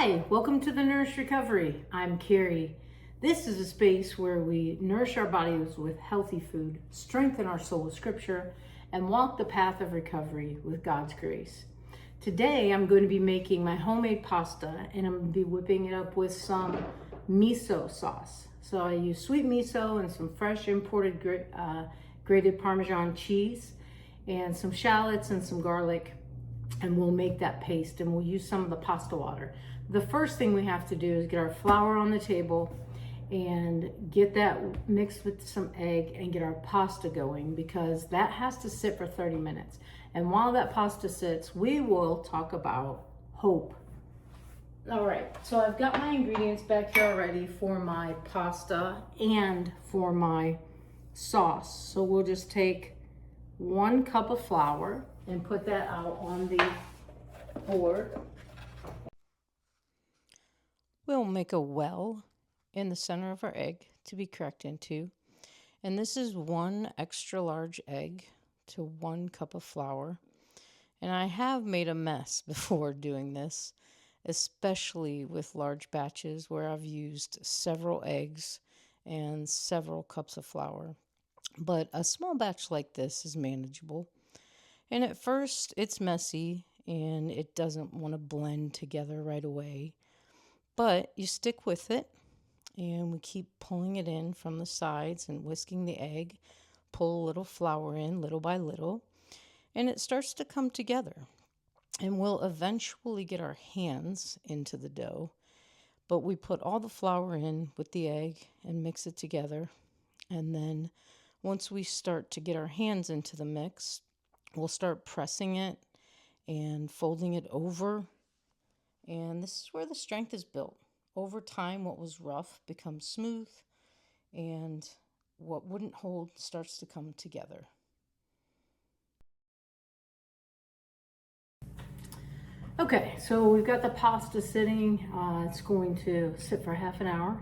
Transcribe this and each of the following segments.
Hi, welcome to the Nourished Recovery. I'm Kerry. This is a space where we nourish our bodies with healthy food, strengthen our soul with scripture, and walk the path of recovery with God's grace. Today, I'm going to be making my homemade pasta, and I'm going to be whipping it up with some miso sauce. So I use sweet miso and some fresh imported grated Parmesan cheese, and some shallots and some garlic, and we'll make that paste, and we'll use some of the pasta water. The first thing we have to do is get our flour on the table and get that mixed with some egg and get our pasta going, because that has to sit for 30 minutes. And while that pasta sits, we will talk about hope. All right, so I've got my ingredients back here already for my pasta and for my sauce. So we'll just take 1 cup of flour and put that out on the board. We'll make a well in the center of our egg to be cracked into. And this is 1 extra large egg to 1 cup of flour. And I have made a mess before doing this, especially with large batches where I've used several eggs and several cups of flour. But a small batch like this is manageable. And at first it's messy and it doesn't want to blend together right away. But you stick with it, and we keep pulling it in from the sides and whisking the egg, pull a little flour in little by little, and it starts to come together. And we'll eventually get our hands into the dough, but we put all the flour in with the egg and mix it together. And then once we start to get our hands into the mix, we'll start pressing it and folding it over. And this is where the strength is built. Over time, what was rough becomes smooth, and what wouldn't hold starts to come together. Okay, so we've got the pasta sitting. It's going to sit for half an hour.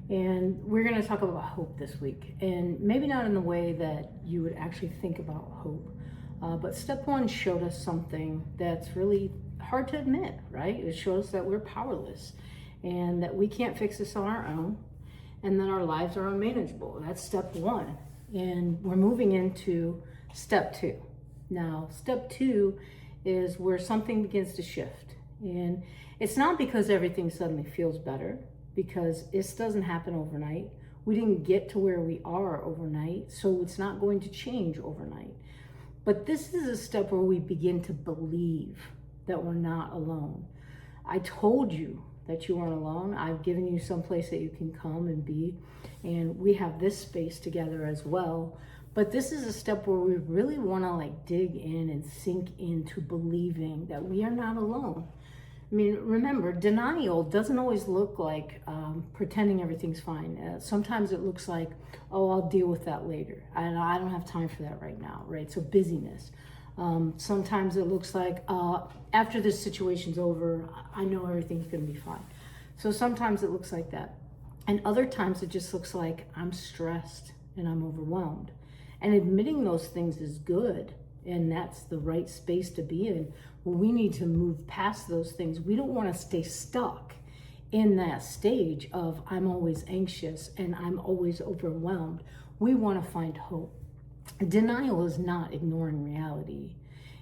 And we're going to talk about hope this week. And maybe not in the way that you would actually think about hope. But step 1 showed us something that's really hard to admit, right? It shows that we're powerless and that we can't fix this on our own, and that our lives are unmanageable. That's step 1. And we're moving into step 2. Now, step 2 is where something begins to shift. And it's not because everything suddenly feels better, because this doesn't happen overnight. We didn't get to where we are overnight, so it's not going to change overnight. But this is a step where we begin to believe that we're not alone. I told you that you weren't alone. I've given you some place that you can come and be, and we have this space together as well. But this is a step where we really want to dig in and sink into believing that we are not alone. I mean, remember, denial doesn't always look like pretending everything's fine. Sometimes it looks like, oh, I'll deal with that later. I don't have time for that right now, right? So busyness. Sometimes it looks like after this situation's over, I know everything's going to be fine. So sometimes it looks like that. And other times it just looks like I'm stressed and I'm overwhelmed. And admitting those things is good. And that's the right space to be in. Well, we need to move past those things. We don't want to stay stuck in that stage of I'm always anxious and I'm always overwhelmed. We want to find hope. Denial is not ignoring reality.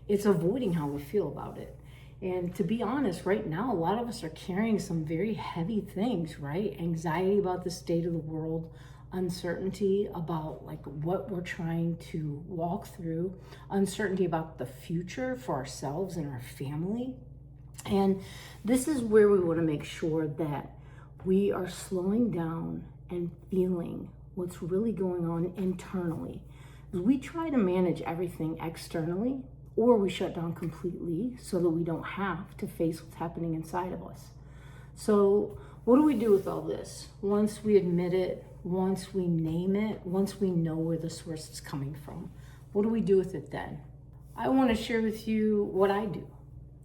It's avoiding how we feel about it. And to be honest, right now, a lot of us are carrying some very heavy things, right? Anxiety about the state of the world, uncertainty about what we're trying to walk through, uncertainty about the future for ourselves and our family. And this is where we want to make sure that we are slowing down and feeling what's really going on internally. We try to manage everything externally, or we shut down completely so that we don't have to face what's happening inside of us. So what do we do with all this? Once we admit it, once we name it, once we know where the source is coming from, what do we do with it then? I want to share with you what I do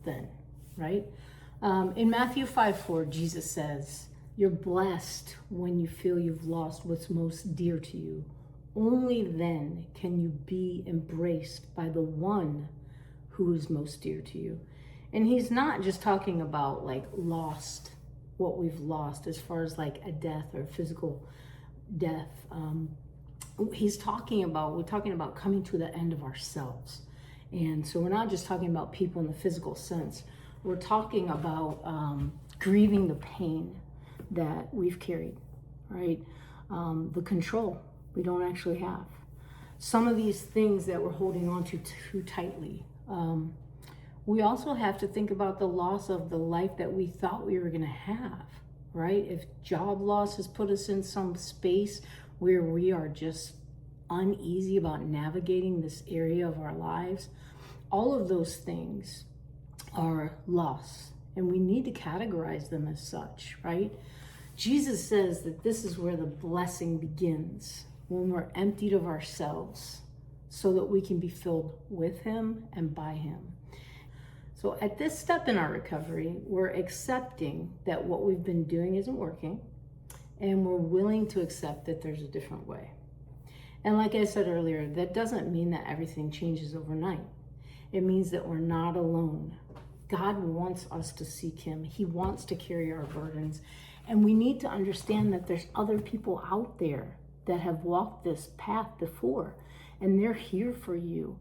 then, right? In Matthew 5:4, Jesus says, "You're blessed when you feel you've lost what's most dear to you. Only then can you be embraced by the one who is most dear to you." And he's not just talking about like lost, what we've lost as far as like a death or physical death. We're talking about coming to the end of ourselves. And so we're not just talking about people in the physical sense. We're talking about grieving the pain that we've carried, right? The control we don't actually have. Some of these things that we're holding on to too tightly. We also have to think about the loss of the life that we thought we were going to have, right? If job loss has put us in some space where we are just uneasy about navigating this area of our lives, all of those things are loss, and we need to categorize them as such, right? Jesus says that this is where the blessing begins, when we're emptied of ourselves so that we can be filled with him and by him. So at this step in our recovery, we're accepting that what we've been doing isn't working, and we're willing to accept that there's a different way. And like I said earlier, that doesn't mean that everything changes overnight. It means that we're not alone. God wants us to seek him. He wants to carry our burdens. And we need to understand that there's other people out there that have walked this path before, and they're here for you.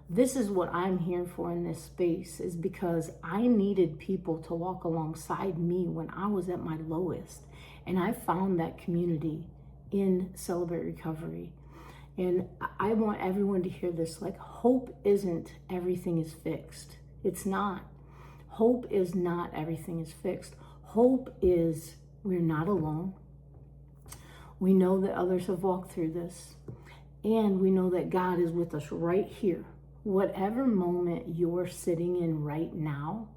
This is what I'm here for in this space, is because I needed people to walk alongside me when I was at my lowest. And I found that community in Celebrate Recovery. And I want everyone to hear this, like, hope isn't everything is fixed. It's not. Hope is not everything is fixed. Hope is we're not alone. We know that others have walked through this. And we know that God is with us right here. Whatever moment you're sitting in right now,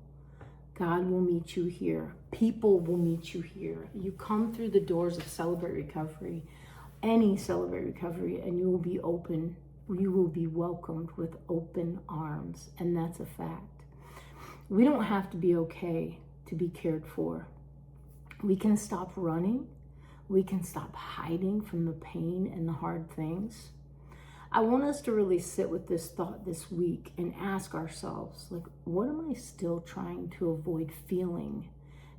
God will meet you here. People will meet you here. You come through the doors of Celebrate Recovery, any Celebrate Recovery, and you will be open. You will be welcomed with open arms, and that's a fact. We don't have to be okay to be cared for. We can stop running. We can stop hiding from the pain and the hard things. I want us to really sit with this thought this week and ask ourselves, like, what am I still trying to avoid feeling?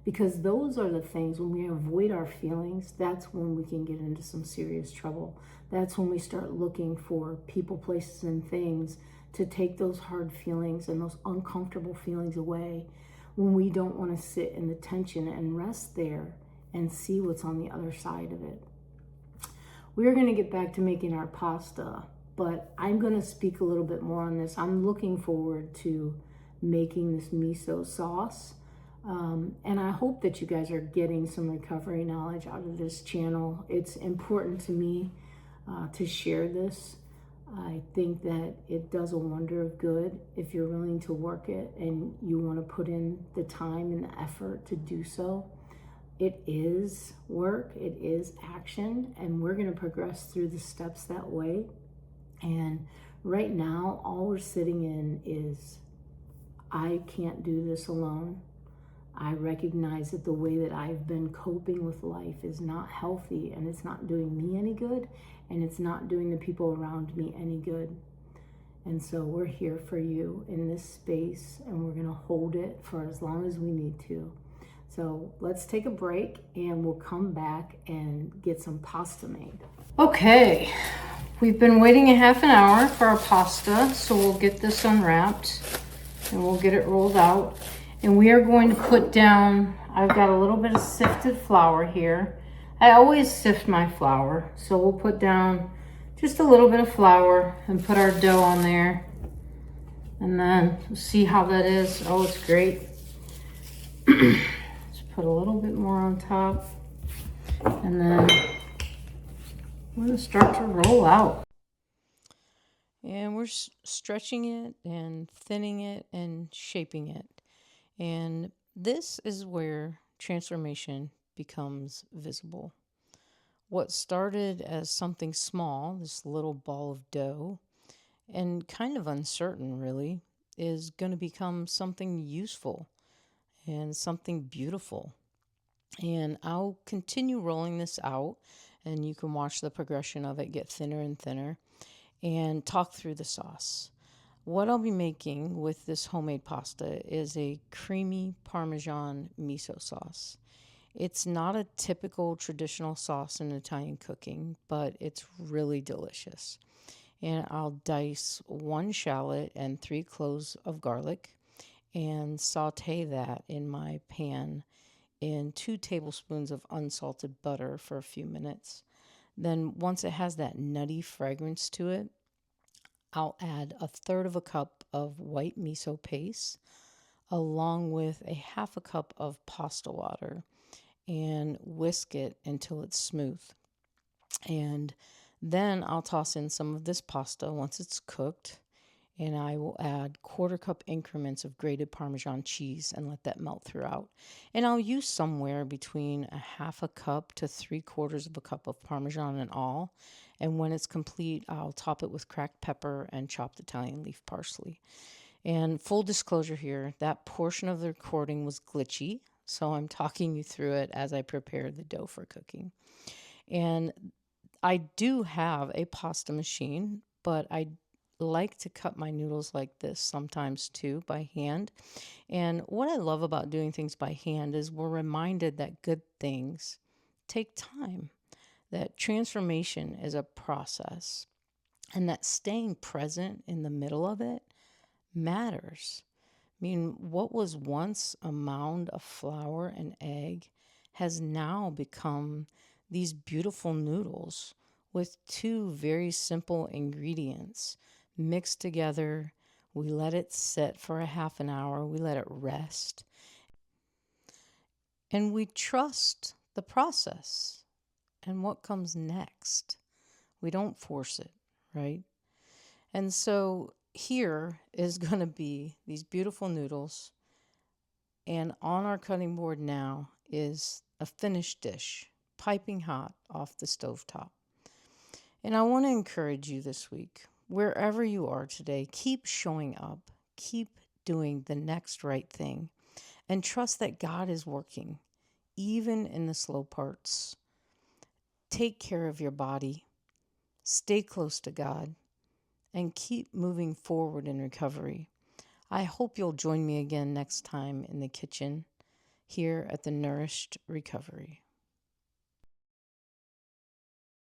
Because those are the things, when we avoid our feelings, that's when we can get into some serious trouble. That's when we start looking for people, places, and things to take those hard feelings and those uncomfortable feelings away, when we don't want to sit in the tension and rest there and see what's on the other side of it. We're going to get back to making our pasta, but I'm going to speak a little bit more on this. I'm looking forward to making this miso sauce. And I hope that you guys are getting some recovery knowledge out of this channel. It's important to me to share this. I think that it does a wonder of good if you're willing to work it and you want to put in the time and the effort to do so. It is work, it is action, and we're going to progress through the steps that way. And right now, all we're sitting in is, I can't do this alone. I recognize that the way that I've been coping with life is not healthy, and it's not doing me any good, and it's not doing the people around me any good. And so we're here for you in this space, and we're going to hold it for as long as we need to. So let's take a break, and we'll come back and get some pasta made. Okay, we've been waiting a half an hour for our pasta, so we'll get this unwrapped and we'll get it rolled out. And we are going to put down, I've got a little bit of sifted flour here. I always sift my flour, so we'll put down just a little bit of flour and put our dough on there. And then see how that is. Oh, it's great. Let's put a little bit more on top. And then we're going to start to roll out. And we're stretching it and thinning it and shaping it. And this is where transformation becomes visible. What started as something small, this little ball of dough, and kind of uncertain really, is going to become something useful and something beautiful. And I'll continue rolling this out, and you can watch the progression of it get thinner and thinner, and talk through the sauce. What I'll be making with this homemade pasta is a creamy Parmesan miso sauce. It's not a typical traditional sauce in Italian cooking, but it's really delicious. And I'll dice one shallot and 3 cloves of garlic and saute that in my pan in 2 tablespoons of unsalted butter for a few minutes. Then, once it has that nutty fragrance to it, I'll add a third of a cup of white miso paste along with a half a cup of pasta water and whisk it until it's smooth. And then I'll toss in some of this pasta once it's cooked, and I will add quarter cup increments of grated Parmesan cheese and let that melt throughout. And I'll use somewhere between a half a cup to 3/4 of a cup of Parmesan in all. And when it's complete, I'll top it with cracked pepper and chopped Italian leaf parsley. And full disclosure here, that portion of the recording was glitchy, so I'm talking you through it as I prepare the dough for cooking. And I do have a pasta machine, but I like to cut my noodles like this sometimes too by hand. And what I love about doing things by hand is we're reminded that good things take time, that transformation is a process, and that staying present in the middle of it matters. I mean, what was once a mound of flour and egg has now become these beautiful noodles with 2 very simple ingredients mixed together. We let it sit for a half an hour, we let it rest, and we trust the process and what comes next. We don't force it, right? And so here is going to be these beautiful noodles. And on our cutting board now is a finished dish, piping hot off the stovetop. And I want to encourage you this week, wherever you are today, keep showing up, keep doing the next right thing, and trust that God is working, even in the slow parts. Take care of your body, stay close to God, and keep moving forward in recovery. I hope you'll join me again next time in the kitchen here at the Nourished Recovery.